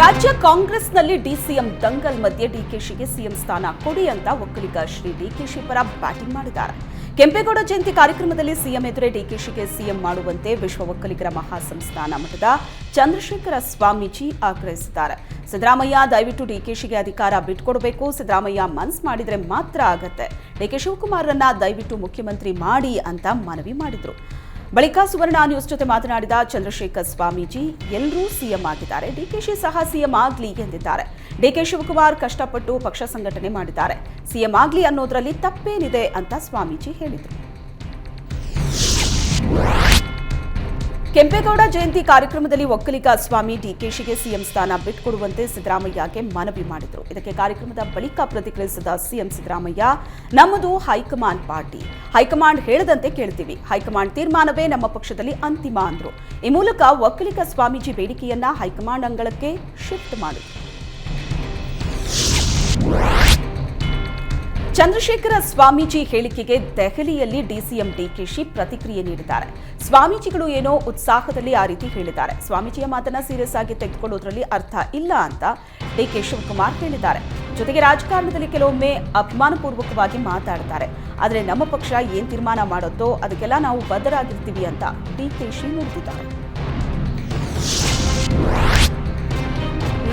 ರಾಜ್ಯ ಕಾಂಗ್ರೆಸ್ನಲ್ಲಿ ಡಿಸಿಎಂ ದಂಗಲ್ ಮಧ್ಯೆ ಡಿಕೆಶಿಗೆ ಸಿಎಂ ಸ್ಥಾನ ಕೊಡಿ ಅಂತ ಒಕ್ಕಲಿಗ ಶ್ರೀ ಡಿಕೆಶಿ ಪರ ಬ್ಯಾಟಿಂಗ್ ಮಾಡಿದ್ದಾರೆ. ಕೆಂಪೇಗೌಡ ಜಯಂತಿ ಕಾರ್ಯಕ್ರಮದಲ್ಲಿ ಸಿಎಂ ಎದುರೇ ಡಿಕೆಶಿಗೆ ಸಿಎಂ ಮಾಡುವಂತೆ ವಿಶ್ವ ಒಕ್ಕಲಿಗರ ಮಹಾಸಂಸ್ಥಾನ ಮಠದ ಚಂದ್ರಶೇಖರ ಸ್ವಾಮೀಜಿ ಆಗ್ರಹಿಸಿದ್ದಾರೆ. ಸಿದ್ದರಾಮಯ್ಯ ದಯವಿಟ್ಟು ಡಿಕೆಶಿಗೆ ಅಧಿಕಾರ ಬಿಟ್ಕೊಡಬೇಕು, ಸಿದ್ದರಾಮಯ್ಯ ಮನ್ಸ್ ಮಾಡಿದ್ರೆ ಮಾತ್ರ ಆಗತ್ತೆ, ಡಿಕೆ ಶಿವಕುಮಾರ್ರನ್ನ ದಯವಿಟ್ಟು ಮುಖ್ಯಮಂತ್ರಿ ಮಾಡಿ ಅಂತ ಮನವಿ ಮಾಡಿದ್ರು. ಬಳಿಕ ಸುವರ್ಣ ನ್ಯೂಸ್ ಜೊತೆ ಮಾತನಾಡಿದ ಚಂದ್ರಶೇಖರ್ ಸ್ವಾಮೀಜಿ, ಎಲ್ಲರೂ ಸಿಎಂ ಆಗಿದ್ದಾರೆ, ಡಿಕೆಶಿ ಸಹ ಸಿಎಂ ಆಗ್ಲಿ ಎಂದಿದ್ದಾರೆ. ಡಿಕೆ ಶಿವಕುಮಾರ್ ಕಷ್ಟಪಟ್ಟು ಪಕ್ಷ ಸಂಘಟನೆ ಮಾಡಿದ್ದಾರೆ, ಸಿಎಂ ಆಗ್ಲಿ ಅನ್ನೋದ್ರಲ್ಲಿ ತಪ್ಪೇನಿದೆ ಅಂತ ಸ್ವಾಮೀಜಿ ಹೇಳಿದರು. ಕೆಂಪೇಗೌಡ ಜಯಂತಿ ಕಾರ್ಯಕ್ರಮದಲ್ಲಿ ಒಕ್ಕಲಿಗ ಸ್ವಾಮಿ ಡಿಕೆಶಿಗೆ ಸಿಎಂ ಸ್ಥಾನ ಬಿಟ್ಕೊಡುವಂತೆ ಸಿದ್ದರಾಮಯ್ಯಗೆ ಮನವಿ ಮಾಡಿದರು. ಇದಕ್ಕೆ ಕಾರ್ಯಕ್ರಮದ ಬಳಿಕ ಪ್ರತಿಕ್ರಿಯಿಸಿದ ಸಿಎಂ ಸಿದ್ದರಾಮಯ್ಯ, ನಮ್ಮದು ಹೈಕಮಾಂಡ್ ಪಾರ್ಟಿ, ಹೈಕಮಾಂಡ್ ಹೇಳದಂತೆ ಕೇಳ್ತೀವಿ, ಹೈಕಮಾಂಡ್ ತೀರ್ಮಾನವೇ ನಮ್ಮ ಪಕ್ಷದಲ್ಲಿ ಅಂತಿಮ ಅಂದ್ರು. ಈ ಮೂಲಕ ಒಕ್ಕಲಿಗ ಸ್ವಾಮೀಜಿ ಬೇಡಿಕೆಯನ್ನ ಹೈಕಮಾಂಡ್ ಅಂಗಳಕ್ಕೆ ಶಿಫ್ಟ್ ಮಾಡಿದರು. ಚಂದ್ರಶೇಖರ ಸ್ವಾಮೀಜಿ ಹೇಳಿಕೆಗೆ ದೆಹಲಿಯಲ್ಲಿ ಡಿಸಿಎಂ ಡಿಕೆಶಿ ಪ್ರತಿಕ್ರಿಯೆ ನೀಡಿದ್ದಾರೆ. ಸ್ವಾಮೀಜಿಗಳು ಏನೋ ಉತ್ಸಾಹದಲ್ಲಿ ಆ ರೀತಿ ಹೇಳಿದ್ದಾರೆ, ಸ್ವಾಮೀಜಿಯ ಮಾತನ್ನ ಸೀರಿಯಸ್ ಆಗಿ ತೆಗೆದುಕೊಳ್ಳೋದ್ರಲ್ಲಿ ಅರ್ಥ ಇಲ್ಲ ಅಂತ ಡಿಕೆ ಶಿವಕುಮಾರ್ ಹೇಳಿದ್ದಾರೆ. ಜೊತೆಗೆ ರಾಜಕಾರಣದಲ್ಲಿ ಕೆಲವೊಮ್ಮೆ ಅಪಮಾನಪೂರ್ವಕವಾಗಿ ಮಾತಾಡ್ತಾರೆ, ಆದರೆ ನಮ್ಮ ಪಕ್ಷ ಏನ್ ತೀರ್ಮಾನ ಮಾಡುತ್ತೋ ಅದಕ್ಕೆಲ್ಲ ನಾವು ಬದ್ಧರಾಗಿರ್ತೀವಿ ಅಂತ ಡಿಕೆಶಿ ನುಡಿದಿದ್ದಾರೆ.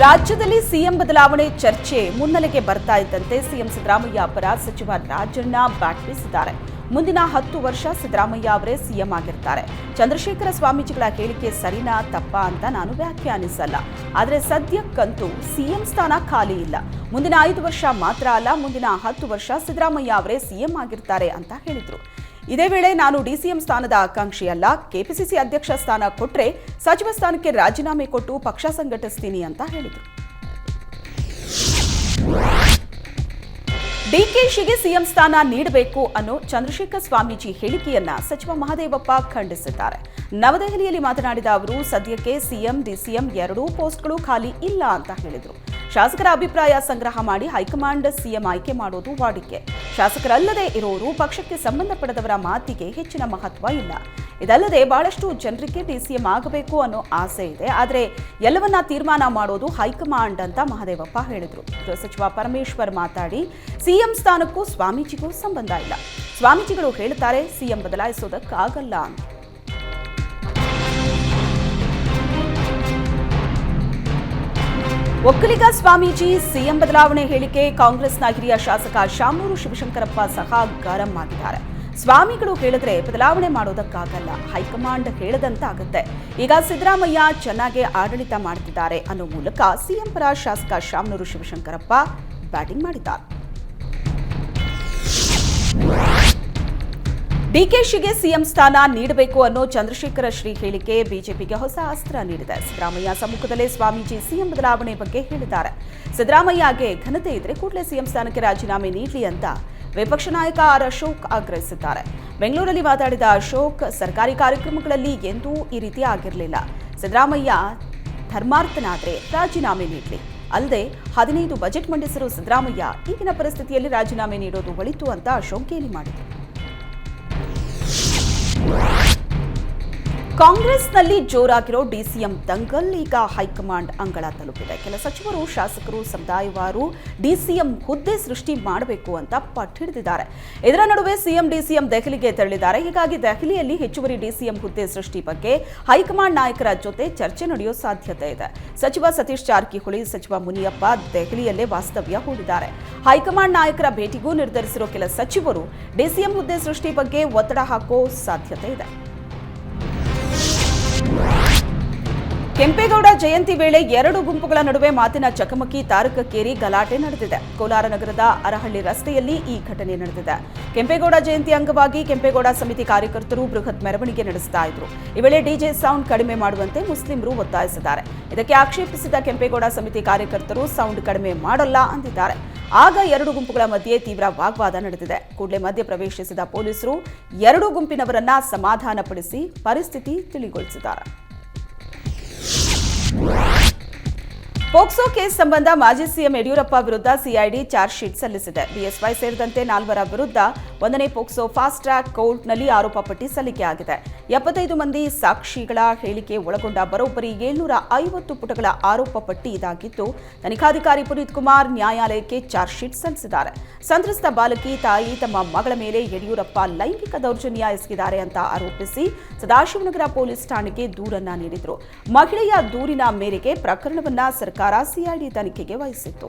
ರಾಜ್ಯದಲ್ಲಿ ಸಿಎಂ ಬದಲಾವಣೆ ಚರ್ಚೆ ಮುನ್ನೆಲೆಗೆ ಬರ್ತಾ ಇದ್ದಂತೆ ಸಿಎಂ ಸಿದ್ದರಾಮಯ್ಯ ಪರ ಸಚಿವ ರಾಜಣ್ಣ ಬ್ಯಾಟ್ ಬೀಸಿದ್ದಾರೆ. ಮುಂದಿನ 10 ವರ್ಷ ಸಿದ್ದರಾಮಯ್ಯ ಅವರೇ ಸಿಎಂ ಆಗಿರ್ತಾರೆ. ಚಂದ್ರಶೇಖರ ಸ್ವಾಮೀಜಿಗಳ ಹೇಳಿಕೆ ಸರಿನಾ ತಪ್ಪಾ ಅಂತ ನಾನು ವ್ಯಾಖ್ಯಾನಿಸಲ್ಲ, ಆದರೆ ಸದ್ಯಕ್ಕಂತೂ ಸಿಎಂ ಸ್ಥಾನ ಖಾಲಿ ಇಲ್ಲ. ಮುಂದಿನ 5 ವರ್ಷ ಮಾತ್ರ ಅಲ್ಲ, ಮುಂದಿನ 10 ವರ್ಷ ಸಿದ್ದರಾಮಯ್ಯ ಅವರೇ ಸಿಎಂ ಆಗಿರ್ತಾರೆ ಅಂತ ಹೇಳಿದರು. ಇದೇ ವೇಳೆ ನಾನು ಡಿಸಿಎಂ ಸ್ಥಾನದ ಆಕಾಂಕ್ಷಿಯಲ್ಲ, ಕೆಪಿಸಿಸಿ ಅಧ್ಯಕ್ಷ ಸ್ಥಾನ ಕೊಟ್ರೆ ಸಚಿವ ಸ್ಥಾನಕ್ಕೆ ರಾಜೀನಾಮೆ ಕೊಟ್ಟು ಪಕ್ಷ ಸಂಘಟಿಸ್ತೀನಿ ಅಂತ ಹೇಳಿದರು. ಡಿಕೆಶಿಗೆ ಸಿಎಂ ಸ್ಥಾನ ನೀಡಬೇಕು ಅನ್ನೋ ಚಂದ್ರಶೇಖರ್ ಸ್ವಾಮೀಜಿ ಹೇಳಿಕೆಯನ್ನ ಸಚಿವ ಮಹದೇವಪ್ಪ ಖಂಡಿಸಿದ್ದಾರೆ. ನವದೆಹಲಿಯಲ್ಲಿ ಮಾತನಾಡಿದ ಅವರು, ಸದ್ಯಕ್ಕೆ ಸಿಎಂ ಡಿಸಿಎಂ ಎರಡೂ ಪೋಸ್ಟ್ಗಳು ಖಾಲಿ ಇಲ್ಲ ಅಂತ ಹೇಳಿದರು. ಶಾಸಕರ ಅಭಿಪ್ರಾಯ ಸಂಗ್ರಹ ಮಾಡಿ ಹೈಕಮಾಂಡ್ ಸಿಎಂ ಆಯ್ಕೆ ಮಾಡೋದು ವಾಡಿಕೆ. ಶಾಸಕರಲ್ಲದೆ ಇರೋರು ಪಕ್ಷಕ್ಕೆ ಸಂಬಂಧಪಡದವರ ಮಾತಿಗೆ ಹೆಚ್ಚಿನ ಮಹತ್ವ ಇಲ್ಲ. ಇದಲ್ಲದೆ ಬಹಳಷ್ಟು ಜನರಿಗೆ ಡಿಸಿಎಂ ಆಗಬೇಕು ಅನ್ನೋ ಆಸೆ ಇದೆ, ಆದರೆ ಎಲ್ಲವನ್ನ ತೀರ್ಮಾನ ಮಾಡೋದು ಹೈಕಮಾಂಡ್ ಅಂತ ಮಹದೇವಪ್ಪ ಹೇಳಿದರು. ಗೃಹ ಸಚಿವ ಪರಮೇಶ್ವರ್ ಮಾತಾಡಿ, ಸಿಎಂ ಸ್ಥಾನಕ್ಕೂ ಸ್ವಾಮೀಜಿಗೂ ಸಂಬಂಧ ಇಲ್ಲ, ಸ್ವಾಮೀಜಿಗಳು ಹೇಳ್ತಾರೆ ಸಿಎಂ ಬದಲಾಯಿಸೋದಕ್ಕಾಗಲ್ಲ ಅಂತ. ಒಕ್ಕಲಿಗ ಸ್ವಾಮೀಜಿ ಸಿಎಂ ಬದಲಾವಣೆ ಹೇಳಿಕೆ ಕಾಂಗ್ರೆಸ್ನ ಹಿರಿಯ ಶಾಸಕ ಶಾಮನೂರು ಶಿವಶಂಕರಪ್ಪ ಸಹ ಗರಂ ಆಗಿದ್ದಾರೆ. ಸ್ವಾಮಿಗಳು ಹೇಳಿದ್ರೆ ಬದಲಾವಣೆ ಮಾಡೋದಕ್ಕಾಗಲ್ಲ, ಹೈಕಮಾಂಡ್ ಹೇಳದಂತಾಗುತ್ತೆ. ಈಗ ಸಿದ್ದರಾಮಯ್ಯ ಚೆನ್ನಾಗಿ ಆಡಳಿತ ಮಾಡ್ತಿದ್ದಾರೆ ಅನ್ನೋ ಮೂಲಕ ಸಿಎಂ ಪರ ಶಾಸಕ ಶಾಮನೂರು ಶಿವಶಂಕರಪ್ಪ ಬ್ಯಾಟಿಂಗ್ ಮಾಡಿದ್ದಾರೆ. ಡಿಕೆಶಿಗೆ ಸಿಎಂ ಸ್ಥಾನ ನೀಡಬೇಕು ಅನ್ನೋ ಚಂದ್ರಶೇಖರ ಶ್ರೀ ಹೇಳಿಕೆ ಬಿಜೆಪಿಗೆ ಹೊಸ ಅಸ್ತ್ರ ನೀಡಿದೆ. ಸಿದ್ದರಾಮಯ್ಯ ಸಮ್ಮುಖದಲ್ಲೇ ಸ್ವಾಮೀಜಿ ಸಿಎಂ ಬದಲಾವಣೆ ಬಗ್ಗೆ ಹೇಳಿದ್ದಾರೆ. ಸಿದ್ದರಾಮಯ್ಯಗೆ ಘನತೆ ಇದ್ರೆ ಕೂಡಲೇ ಸಿಎಂ ಸ್ಥಾನಕ್ಕೆ ರಾಜೀನಾಮೆ ನೀಡಲಿ ಅಂತ ವಿಪಕ್ಷ ನಾಯಕ ಆರ್ ಅಶೋಕ್ ಆಗ್ರಹಿಸಿದ್ದಾರೆ. ಬೆಂಗಳೂರಲ್ಲಿ ಮಾತಾಡಿದ ಅಶೋಕ್, ಸರ್ಕಾರಿ ಕಾರ್ಯಕ್ರಮಗಳಲ್ಲಿ ಎಂದೂ ಈ ರೀತಿ ಆಗಿರಲಿಲ್ಲ. ಸಿದ್ದರಾಮಯ್ಯ ಧರ್ಮಾರ್ಥನಾದ್ರೆ ರಾಜೀನಾಮೆ ನೀಡಲಿ, ಅಲ್ಲದೆ 15 ಬಜೆಟ್ ಮಂಡಿಸಿರುವ ಸಿದ್ದರಾಮಯ್ಯ ಈಗಿನ ಪರಿಸ್ಥಿತಿಯಲ್ಲಿ ರಾಜೀನಾಮೆ ನೀಡೋದು ಒಳಿತು ಅಂತ ಅಶೋಕ್ ಗೇಲಿ ಮಾಡಿದರು. ಕಾಂಗ್ರೆಸ್ನಲ್ಲಿ ಜೋರಾಗಿರೋ ಡಿಸಿಎಂ ದಂಗಲ್ ಈಗ ಹೈಕಮಾಂಡ್ ಅಂಗಳ ತಲುಪಿದೆ. ಕೆಲ ಸಚಿವರು, ಶಾಸಕರು ಸಮುದಾಯವಾರು ಡಿಸಿಎಂ ಹುದ್ದೆ ಸೃಷ್ಟಿ ಮಾಡಬೇಕು ಅಂತ ಪಟ್ಟು ಹಿಡಿದಿದ್ದಾರೆ. ಇದರ ನಡುವೆ ಸಿಎಂ ಡಿಸಿಎಂ ದೆಹಲಿಗೆ ತೆರಳಿದ್ದಾರೆ. ಹೀಗಾಗಿ ದೆಹಲಿಯಲ್ಲಿ ಹೆಚ್ಚುವರಿ ಡಿಸಿಎಂ ಹುದ್ದೆ ಸೃಷ್ಟಿ ಬಗ್ಗೆ ಹೈಕಮಾಂಡ್ ನಾಯಕರ ಜೊತೆ ಚರ್ಚೆ ನಡೆಯೋ ಸಾಧ್ಯತೆ ಇದೆ. ಸಚಿವ ಸತೀಶ್ ಜಾರಕಿಹೊಳಿ, ಸಚಿವ ಮುನಿಯಪ್ಪ ದೆಹಲಿಯಲ್ಲೇ ವಾಸ್ತವ್ಯ ಹೂಡಿದ್ದಾರೆ. ಹೈಕಮಾಂಡ್ ನಾಯಕರ ಭೇಟಿಗೂ ನಿರ್ಧರಿಸಿರೋ ಕೆಲ ಸಚಿವರು ಡಿಸಿಎಂ ಹುದ್ದೆ ಸೃಷ್ಟಿ ಬಗ್ಗೆ ಒತ್ತಡ ಹಾಕೋ ಸಾಧ್ಯತೆ ಇದೆ. ಕೆಂಪೇಗೌಡ ಜಯಂತಿ ವೇಳೆ 2 ಗುಂಪುಗಳ ನಡುವೆ ಮಾತಿನ ಚಕಮಕಿ ತಾರಕಕ್ಕೇರಿ ಗಲಾಟೆ ನಡೆದಿದೆ. ಕೋಲಾರ ನಗರದ ಅರಹಳ್ಳಿ ರಸ್ತೆಯಲ್ಲಿ ಈ ಘಟನೆ ನಡೆದಿದೆ. ಕೆಂಪೇಗೌಡ ಜಯಂತಿ ಅಂಗವಾಗಿ ಕೆಂಪೇಗೌಡ ಸಮಿತಿ ಕಾರ್ಯಕರ್ತರು ಬೃಹತ್ ಮೆರವಣಿಗೆ ನಡೆಸ್ತಾ ಇದ್ರು. ಈ ವೇಳೆ ಡಿಜೆ ಸೌಂಡ್ ಕಡಿಮೆ ಮಾಡುವಂತೆ ಮುಸ್ಲಿಮರು ಒತ್ತಾಯಿಸಿದ್ದಾರೆ. ಇದಕ್ಕೆ ಆಕ್ಷೇಪಿಸಿದ ಕೆಂಪೇಗೌಡ ಸಮಿತಿ ಕಾರ್ಯಕರ್ತರು ಸೌಂಡ್ ಕಡಿಮೆ ಮಾಡಲ್ಲ ಅಂದಿದ್ದಾರೆ. ಆಗ 2 ಗುಂಪುಗಳ ಮಧ್ಯೆ ತೀವ್ರ ವಾಗ್ವಾದ ನಡೆದಿದೆ. ಕೂಡಲೇ ಮಧ್ಯ ಪ್ರವೇಶಿಸಿದ ಪೊಲೀಸರು 2 ಗುಂಪಿನವರನ್ನ ಸಮಾಧಾನಪಡಿಸಿ ಪರಿಸ್ಥಿತಿ ತಿಳಿಗೊಳಿಸಿದ್ದಾರೆ. ಪೋಕ್ಸೋ ಕೇಸ್ ಸಂಬಂಧ ಮಾಜಿ ಸಿಎಂ ಯಡಿಯೂರಪ್ಪ ವಿರುದ್ಧ ಸಿಐಡಿ ಚಾರ್ಜ್ ಶೀಟ್ ಸಲ್ಲಿಸಿದೆ. ಬಿಎಸ್ವೈ ಸೇರಿದಂತೆ 4 ವಿರುದ್ಧ 1ನೇ ಪೋಕ್ಸೋ ಫಾಸ್ಟ್ ಟ್ರ್ಯಾಕ್ ಕೋರ್ಟ್ನಲ್ಲಿ ಆರೋಪ ಪಟ್ಟಿ ಸಲ್ಲಿಕೆಯಾಗಿದೆ. 75 ಮಂದಿ ಸಾಕ್ಷಿಗಳ ಹೇಳಿಕೆ ಒಳಗೊಂಡ ಬರೋಬ್ಬರಿ 750 ಪುಟಗಳ ಆರೋಪ ಪಟ್ಟಿ ಇದಾಗಿದ್ದು, ತನಿಖಾಧಿಕಾರಿ ಪುನೀತ್ ಕುಮಾರ್ ನ್ಯಾಯಾಲಯಕ್ಕೆ ಚಾರ್ಜ್ ಶೀಟ್ ಸಲ್ಲಿಸಿದ್ದಾರೆ. ಸಂತ್ರಸ್ತ ಬಾಲಕಿ ತಾಯಿ ತಮ್ಮ ಮಗಳ ಮೇಲೆ ಯಡಿಯೂರಪ್ಪ ಲೈಂಗಿಕ ದೌರ್ಜನ್ಯ ಎಸಗಿದ್ದಾರೆ ಅಂತ ಆರೋಪಿಸಿ ಸದಾಶಿವನಗರ ಪೊಲೀಸ್ ಠಾಣೆಗೆ ದೂರನ್ನ ನೀಡಿದ್ರು. ಮಹಿಳೆಯ ದೂರಿನ ಮೇರೆಗೆ ಪ್ರಕರಣವನ್ನ ಸರ್ಕಾರ ಸಿಐಡಿ ತನಿಖೆಗೆ ವಹಿಸಿತ್ತು.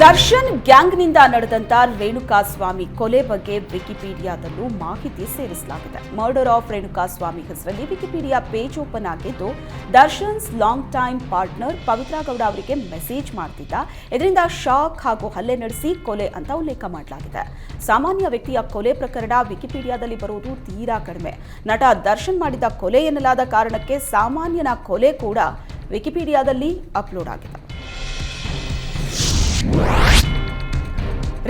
ದರ್ಶನ್ ಗ್ಯಾಂಗ್ನಿಂದ ನಡೆದಂತ ರೇಣುಕಾಸ್ವಾಮಿ ಕೊಲೆ ಬಗ್ಗೆ ವಿಕಿಪೀಡಿಯಾದಲ್ಲೂ ಮಾಹಿತಿ ಸೇರಿಸಲಾಗಿದೆ. ಮರ್ಡರ್ ಆಫ್ ರೇಣುಕಾಸ್ವಾಮಿ ಹೆಸರಲ್ಲಿ ವಿಕಿಪೀಡಿಯಾ ಪೇಜ್ ಓಪನ್ ಆಗಿದ್ದು, ದರ್ಶನ್ಸ್ long time partner Pavithra Gowda ಅವರಿಗೆ ಮೆಸೇಜ್ ಮಾಡ್ತಿದ್ದ. ಇದರಿಂದ ಶಾಕ್ ಹಾಗೂ ಹಲ್ಲೆ ನಡೆಸಿ ಕೊಲೆ ಅಂತ ಉಲ್ಲೇಖ ಮಾಡಲಾಗಿದೆ. ಸಾಮಾನ್ಯ ವ್ಯಕ್ತಿಯ ಕೊಲೆ ಪ್ರಕರಣ ವಿಕಿಪೀಡಿಯಾದಲ್ಲಿ ಬರುವುದು ತೀರಾ ಕಡಿಮೆ. ನಟ ದರ್ಶನ್ ಮಾಡಿದ ಕೊಲೆ ಎನ್ನಲಾದ ಕಾರಣಕ್ಕೆ ಸಾಮಾನ್ಯನ ಕೊಲೆ ಕೂಡ ವಿಕಿಪೀಡಿಯಾದಲ್ಲಿ ಅಪ್ಲೋಡ್ ಆಗಿದೆ.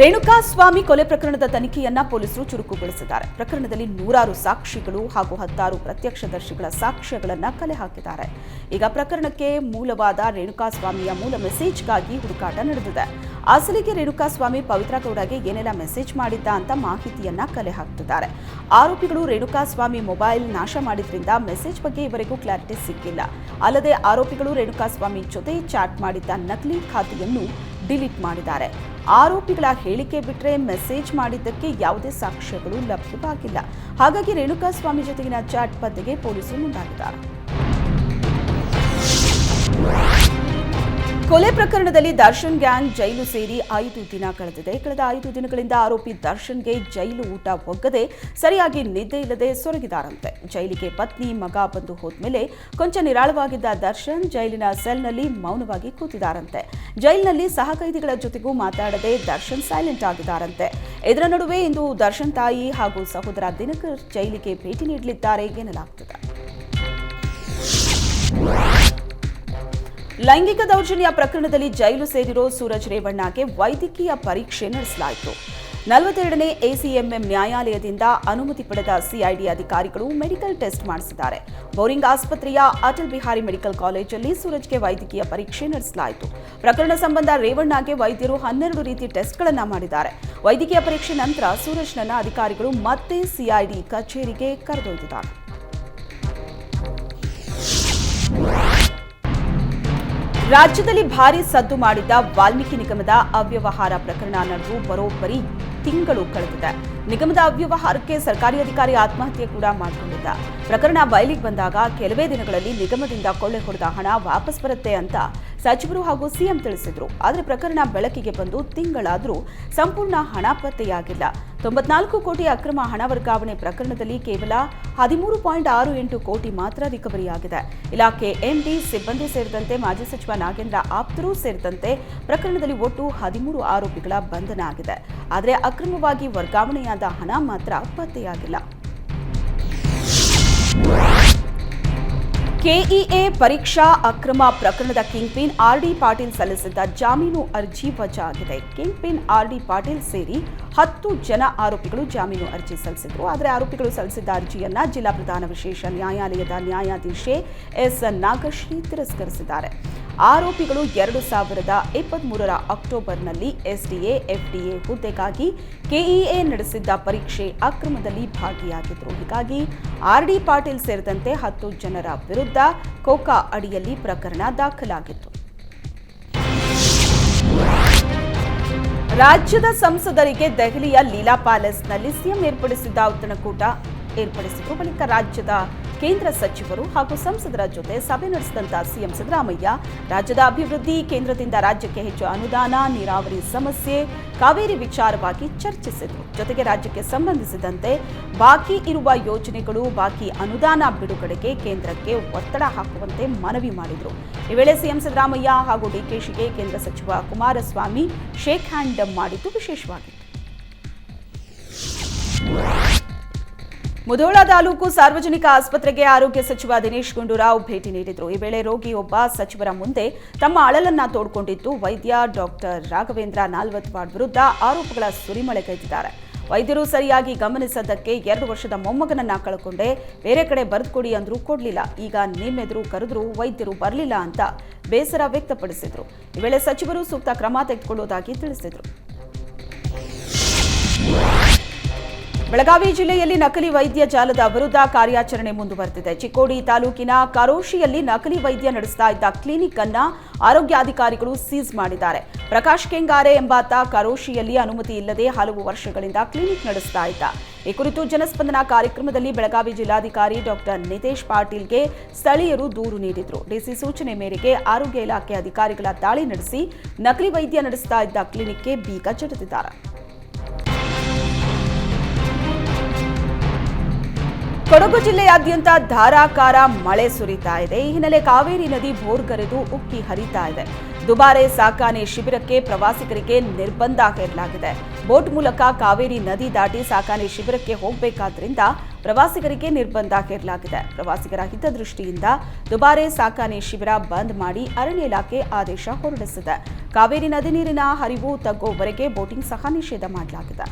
ರೇಣುಕಾಸ್ವಾಮಿ ಕೊಲೆ ಪ್ರಕರಣದ ತನಿಖೆಯನ್ನ ಪೊಲೀಸರು ಚುರುಕುಗೊಳಿಸಿದ್ದಾರೆ. ಪ್ರಕರಣದಲ್ಲಿ 100 ಸಾಕ್ಷಿಗಳು ಹಾಗೂ 10 ಪ್ರತ್ಯಕ್ಷದರ್ಶಿಗಳ ಸಾಕ್ಷ್ಯಗಳನ್ನು ಕಲೆ ಹಾಕಿದ್ದಾರೆ. ಈಗ ಪ್ರಕರಣಕ್ಕೆ ಮೂಲವಾದ ರೇಣುಕಾಸ್ವಾಮಿಯ ಮೂಲ ಮೆಸೇಜ್ಗಾಗಿ ಹುಡುಕಾಟ ನಡೆದಿದೆ. ಅಸಲಿಗೆ ರೇಣುಕಾಸ್ವಾಮಿ ಪವಿತ್ರ ಗೌಡಗೆ ಏನೆಲ್ಲ ಮೆಸೇಜ್ ಮಾಡಿದ್ದ ಅಂತ ಮಾಹಿತಿಯನ್ನ ಕಲೆ ಹಾಕ್ತಿದ್ದಾರೆ. ಆರೋಪಿಗಳು ರೇಣುಕಾಸ್ವಾಮಿ ಮೊಬೈಲ್ ನಾಶ ಮಾಡಿದ್ರಿಂದ ಮೆಸೇಜ್ ಬಗ್ಗೆ ಇವರೆಗೂ ಕ್ಲಾರಿಟಿ ಸಿಕ್ಕಿಲ್ಲ. ಅಲ್ಲದೆ ಆರೋಪಿಗಳು ರೇಣುಕಾಸ್ವಾಮಿ ಜೊತೆ ಚಾಟ್ ಮಾಡಿದ್ದ ನಕಲಿ ಖಾತೆಯನ್ನು ಡಿಲೀಟ್ ಮಾಡಿದ್ದಾರೆ. ಆರೋಪಿಗಳ ಹೇಳಿಕೆ ಬಿಟ್ಟರೆ ಮೆಸೇಜ್ ಮಾಡಿದ್ದಕ್ಕೆ ಯಾವುದೇ ಸಾಕ್ಷ್ಯಗಳು ಲಭ್ಯವಾಗಿಲ್ಲ. ಹಾಗಾಗಿ ರೇಣುಕಾಸ್ವಾಮಿ ಜೊತೆಗಿನ ಚಾಟ್ ಪತ್ತೆಗೆ ಪೊಲೀಸರು ಮುಂದಾಗಿದ್ದಾರೆ. ಕೊಲೆ ಪ್ರಕರಣದಲ್ಲಿ ದರ್ಶನ್ ಗ್ಯಾಂಗ್ ಜೈಲು ಸೇರಿ 5 ದಿನ ಕಳೆದಿದೆ. ಕಳೆದ 5 ದಿನಗಳಿಂದ ಆರೋಪಿ ದರ್ಶನ್ಗೆ ಜೈಲು ಊಟ ಒಗ್ಗದೆ ಸರಿಯಾಗಿ ನಿದ್ದೆ ಇಲ್ಲದೆ ಸೊರಗಿದಾರಂತೆ. ಜೈಲಿಗೆ ಪತ್ನಿ ಮಗ ಬಂದು ಹೋದ್ಮೇಲೆ ಕೊಂಚ ನಿರಾಳವಾಗಿದ್ದ ದರ್ಶನ್ ಜೈಲಿನ ಸೆಲ್ನಲ್ಲಿ ಮೌನವಾಗಿ ಕೂತಿದಾರಂತೆ. ಜೈಲಿನಲ್ಲಿ ಸಹಕೈದಿಗಳ ಜೊತೆಗೂ ಮಾತಾಡದೆ ದರ್ಶನ್ ಸೈಲೆಂಟ್ ಆಗಿದ್ದಾರಂತೆ. ಇದರ ನಡುವೆ ಇಂದು ದರ್ಶನ್ ತಾಯಿ ಹಾಗೂ ಸಹೋದರ ದಿನಕರ್ ಜೈಲಿಗೆ ಭೇಟಿ ನೀಡಲಿದ್ದಾರೆ ಎನ್ನಲಾಗ್ತಿದೆ. ಲೈಂಗಿಕ ದೌರ್ಜನ್ಯ ಪ್ರಕರಣದಲ್ಲಿ ಜೈಲು ಸೇರಿರೋ ಸೂರಜ್ ರೇವಣ್ಣಗೆ ವೈದ್ಯಕೀಯ ಪರೀಕ್ಷೆ ನಡೆಸಲಾಯಿತು. 42ನೇ ಎಸಿಎಂಎಂ ನ್ಯಾಯಾಲಯದಿಂದ ಅನುಮತಿ ಪಡೆದ ಸಿಐಡಿ ಅಧಿಕಾರಿಗಳು ಮೆಡಿಕಲ್ ಟೆಸ್ಟ್ ಮಾಡಿಸಿದ್ದಾರೆ. ಬೋರಿಂಗ್ ಆಸ್ಪತ್ರೆಯ ಅಟಲ್ ಬಿಹಾರಿ ಮೆಡಿಕಲ್ ಕಾಲೇಜಲ್ಲಿ ಸೂರಜ್ಗೆ ವೈದ್ಯಕೀಯ ಪರೀಕ್ಷೆ ನಡೆಸಲಾಯಿತು. ಪ್ರಕರಣ ಸಂಬಂಧ ರೇವಣ್ಣಗೆ ವೈದ್ಯರು 12 ರೀತಿ ಟೆಸ್ಟ್ಗಳನ್ನು ಮಾಡಿದ್ದಾರೆ. ವೈದ್ಯಕೀಯ ಪರೀಕ್ಷೆ ನಂತರ ಸೂರಜ್ನನ್ನ ಅಧಿಕಾರಿಗಳು ಮತ್ತೆ ಸಿಐಡಿ ಕಚೇರಿಗೆ ಕರೆದೊಯ್ದಿದ್ದಾರೆ. ರಾಜ್ಯದಲ್ಲಿ ಭಾರೀ ಸದ್ದು ಮಾಡಿದ್ದ ವಾಲ್ಮೀಕಿ ನಿಗಮದ ಅವ್ಯವಹಾರ ಪ್ರಕರಣ ನಡೆದು ಬರೋಬ್ಬರಿ ತಿಂಗಳು ಕಳೆದಿದೆ. ನಿಗಮದ ಅವ್ಯವಹಾರಕ್ಕೆ ಸರ್ಕಾರಿ ಅಧಿಕಾರಿ ಆತ್ಮಹತ್ಯೆ ಕೂಡ ಮಾಡಿಕೊಂಡಿದ್ದ. ಪ್ರಕರಣ ಬಯಲಿಗೆ ಬಂದಾಗ ಕೆಲವೇ ದಿನಗಳಲ್ಲಿ ನಿಗಮದಿಂದ ಕೊಳ್ಳೆ ಹೊಡೆದ ಹಣ ವಾಪಸ್ ಬರುತ್ತೆ ಅಂತ ಸಚಿವರು ಹಾಗೂ ಸಿಎಂ ತಿಳಿಸಿದ್ರು. ಆದರೆ ಪ್ರಕರಣ ಬೆಳಕಿಗೆ ಬಂದು ತಿಂಗಳಾದರೂ ಸಂಪೂರ್ಣ ಹಣ ಪತ್ತೆಯಾಗಿಲ್ಲ. 94 ಕೋಟಿ ಅಕ್ರಮ ಹಣ ವರ್ಗಾವಣೆ ಪ್ರಕರಣದಲ್ಲಿ ಕೇವಲ 13.68 ಕೋಟಿ ಮಾತ್ರ ರಿಕವರಿಯಾಗಿದೆ. ಇಲಾಖೆ ಎಂಡಿ, ಸಿಬ್ಬಂದಿ ಸೇರಿದಂತೆ ಮಾಜಿ ಸಚಿವ ನಾಗೇಂದ್ರ ಆಪ್ತರು ಸೇರಿದಂತೆ ಪ್ರಕರಣದಲ್ಲಿ ಒಟ್ಟು 13 ಆರೋಪಿಗಳ ಬಂಧನ ಆಗಿದೆ. ಆದರೆ ಅಕ್ರಮವಾಗಿ ವರ್ಗಾವಣೆಯಾದ ಹಣ ಮಾತ್ರ ಪತ್ತೆಯಾಗಿಲ್ಲ. ಕೆಇಎ ಪರೀಕ್ಷಾ ಅಕ್ರಮ ಪ್ರಕರಣದ ಕಿಂಗ್ ಪಿನ್ ಆರ್ಡಿ ಪಾಟೀಲ್ ಸಲ್ಲಿಸಿದ್ದ ಜಾಮೀನು ಅರ್ಜಿ ವಜಾ ಆಗಿದೆ. ಕಿಂಗ್ ಪಿನ್ ಆರ್ಡಿ ಪಾಟೀಲ್ ಸೇರಿ 10 ಜನ ಆರೋಪಿಗಳು ಜಾಮೀನು ಅರ್ಜಿ ಸಲ್ಲಿಸಿದ್ರು. ಆದರೆ ಆರೋಪಿಗಳು ಸಲ್ಲಿಸಿದ್ದ ಅರ್ಜಿಯನ್ನ ಜಿಲ್ಲಾ ಪ್ರಧಾನ ವಿಶೇಷ ನ್ಯಾಯಾಲಯದ ನ್ಯಾಯಾಧೀಶೆ ಎಸ್ ನಾಗಶ್ರೀ ತಿರಸ್ಕರಿಸಿದ್ದಾರೆ. ಆರೋಪಿಗಳು 2023ರ ಅಕ್ಟೋಬರ್ನಲ್ಲಿ ಎಸ್ಡಿಎ, ಎಫ್ಡಿಎ ಹುದ್ದೆಗಾಗಿ ಕೆಇಎ ನಡೆಸಿದ್ದ ಪರೀಕ್ಷೆ ಅಕ್ರಮದಲ್ಲಿ ಭಾಗಿಯಾಗಿದ್ದರು. ಹೀಗಾಗಿ ಆರ್ಡಿ ಪಾಟೀಲ್ ಸೇರಿದಂತೆ 10 ಜನರ ವಿರುದ್ಧ ಕೋಕಾ ಅಡಿಯಲ್ಲಿ ಪ್ರಕರಣ ದಾಖಲಾಗಿತ್ತು. ರಾಜ್ಯದ ಸಂಸದರಿಗೆ ದೆಹಲಿಯ ಲೀಲಾ ಪ್ಯಾಲೇಸ್ನಲ್ಲಿ ಸಿಎಂ ಏರ್ಪಡಿಸಿದ್ದ ಔತಣಕೂಟ ಏರ್ಪಡಿಸಿದರು. ಬಳಿಕ ರಾಜ್ಯದ ಕೇಂದ್ರ ಸಚಿವರು ಹಾಗೂ ಸಂಸದರ ಜೊತೆ ಸಭೆ ನಡೆಸಿದಂತ ಸಿಎಂ ಸಿದ್ದರಾಮಯ್ಯ ರಾಜ್ಯದ ಅಭಿವೃದ್ಧಿ, ಕೇಂದ್ರದಿಂದ ರಾಜ್ಯಕ್ಕೆ ಹೆಚ್ಚು ಅನುದಾನ, ನೀರಾವರಿ ಸಮಸ್ಯೆ, ಕಾವೇರಿ ವಿಚಾರವಾಗಿ ಚರ್ಚಿಸಿದರು. ಜೊತೆಗೆ ರಾಜ್ಯಕ್ಕೆ ಸಂಬಂಧಿಸಿದಂತೆ ಬಾಕಿ ಇರುವ ಯೋಜನೆಗಳು, ಬಾಕಿ ಅನುದಾನ ಬಿಡುಗಡೆಗೆ ಕೇಂದ್ರಕ್ಕೆ ಒತ್ತಡ ಹಾಕುವಂತೆ ಮನವಿ ಮಾಡಿದರು. ಈ ವೇಳೆ ಸಿಎಂ ಸಿದ್ದರಾಮಯ್ಯ ಹಾಗೂ ಡಿಕೆಶಿಗೆ ಕೇಂದ್ರ ಸಚಿವ ಕುಮಾರಸ್ವಾಮಿ ಶೇಕ್ ಹ್ಯಾಂಡ್ ಮಾಡಿದ್ದು ವಿಶೇಷವಾಗಿತ್ತು. ಮುಧೋಳ ತಾಲೂಕು ಸಾರ್ವಜನಿಕ ಆಸ್ಪತ್ರೆಗೆ ಆರೋಗ್ಯ ಸಚಿವ ದಿನೇಶ್ ಗುಂಡೂರಾವ್ ಭೇಟಿ ನೀಡಿದರು. ಈ ವೇಳೆ ರೋಗಿಯೊಬ್ಬ ಸಚಿವರ ಮುಂದೆ ತಮ್ಮ ಅಳಲನ್ನ ತೋಡ್ಕೊಂಡಿದ್ದು ವೈದ್ಯ ಡಾಕ್ಟರ್ ರಾಘವೇಂದ್ರ ನಾಲ್ವತ್ವಾಡ್ ವಿರುದ್ಧ ಆರೋಪಗಳ ಸುರಿಮಳೆಗೈದಿದ್ದಾರೆ. ವೈದ್ಯರು ಸರಿಯಾಗಿ ಗಮನಿಸದಕ್ಕೆ 2 ವರ್ಷದ ಮೊಮ್ಮಗನನ್ನ ಕಳ್ಕೊಂಡೆ, ಬೇರೆ ಕಡೆ ಬರೆದುಕೊಡಿ ಅಂದ್ರೂ ಕೊಡ್ಲಿಲ್ಲ. ಈಗ ನಿಮ್ಮೆದುರು ಕರೆದ್ರೂ ವೈದ್ಯರು ಬರಲಿಲ್ಲ ಅಂತ ಬೇಸರ ವ್ಯಕ್ತಪಡಿಸಿದ್ರು. ಈ ವೇಳೆ ಸಚಿವರು ಸೂಕ್ತ ಕ್ರಮ ತೆಗೆದುಕೊಳ್ಳುವುದಾಗಿ ತಿಳಿಸಿದರು. ಬೆಳಗಾವಿ ಜಿಲ್ಲೆಯಲ್ಲಿ ನಕಲಿ ವೈದ್ಯ ಜಾಲದ ವಿರುದ್ಧ ಕಾರ್ಯಾಚರಣೆ ಮುಂದುವರೆದಿದೆ. ಚಿಕ್ಕೋಡಿ ತಾಲೂಕಿನ ಕಾರೋಶಿಯಲ್ಲಿ ನಕಲಿ ವೈದ್ಯ ನಡೆಸ್ತಾ ಇದ್ದ ಕ್ಲಿನಿಕ್ ಅನ್ನ ಆರೋಗ್ಯಾಧಿಕಾರಿಗಳು ಸೀಸ್ ಮಾಡಿದ್ದಾರೆ. ಪ್ರಕಾಶ್ ಕೆಂಗಾರೆ ಎಂಬಾತ ಕಾರೋಶಿಯಲ್ಲಿ ಅನುಮತಿ ಇಲ್ಲದೆ ಹಲವು ವರ್ಷಗಳಿಂದ ಕ್ಲಿನಿಕ್ ನಡೆಸ್ತಾ ಇದ್ದ. ಈ ಕುರಿತು ಜನಸ್ಪಂದನ ಕಾರ್ಯಕ್ರಮದಲ್ಲಿ ಬೆಳಗಾವಿ ಜಿಲ್ಲಾಧಿಕಾರಿ ಡಾಕ್ಟರ್ ನಿತೇಶ್ ಪಾಟೀಲ್ಗೆ ಸ್ಥಳೀಯರು ದೂರು ನೀಡಿದ್ರು. ಡಿಸಿ ಸೂಚನೆ ಮೇರೆಗೆ ಆರೋಗ್ಯ ಇಲಾಖೆ ಅಧಿಕಾರಿಗಳ ದಾಳಿ ನಡೆಸಿ ನಕಲಿ ವೈದ್ಯ ನಡೆಸ್ತಾ ಇದ್ದ ಕ್ಲಿನಿಕ್ಗೆ ಬೀಗ ಜಡಿದಿದ್ದಾರೆ. ಕೊಡಗು ಜಿಲ್ಲೆಯಾದ್ಯಂತ ಧಾರಾಕಾರ ಮಳೆ ಸುರಿತಾ ಇದೆ. ಈ ಹಿನ್ನೆಲೆ ಕಾವೇರಿ ನದಿ ಭೋರ್ಗರೆದು ಉಕ್ಕಿ ಹರಿತಾ ಇದೆ. ದುಬಾರೆ ಸಾಕಾಣೆ ಶಿಬಿರಕ್ಕೆ ಪ್ರವಾಸಿಗರಿಗೆ ನಿರ್ಬಂಧ ಹೇರಲಾಗಿದೆ. ಬೋಟ್ ಮೂಲಕ ಕಾವೇರಿ ನದಿ ದಾಟಿ ಸಾಕಾಣೆ ಶಿಬಿರಕ್ಕೆ ಹೋಗಬೇಕಾದ್ರಿಂದ ಪ್ರವಾಸಿಗರಿಗೆ ನಿರ್ಬಂಧ ಹೇರಲಾಗಿದೆ. ಪ್ರವಾಸಿಗರ ಹಿತದೃಷ್ಟಿಯಿಂದ ದುಬಾರೆ ಸಾಕಾಣೆ ಶಿಬಿರ ಬಂದ್ ಮಾಡಿ ಅರಣ್ಯ ಇಲಾಖೆ ಆದೇಶ ಹೊರಡಿಸಿದೆ. ಕಾವೇರಿ ನದಿ ನೀರಿನ ಹರಿವು ತಗ್ಗುವವರೆಗೆ ಬೋಟಿಂಗ್ ಸಹ ನಿಷೇಧ ಮಾಡಲಾಗಿದೆ.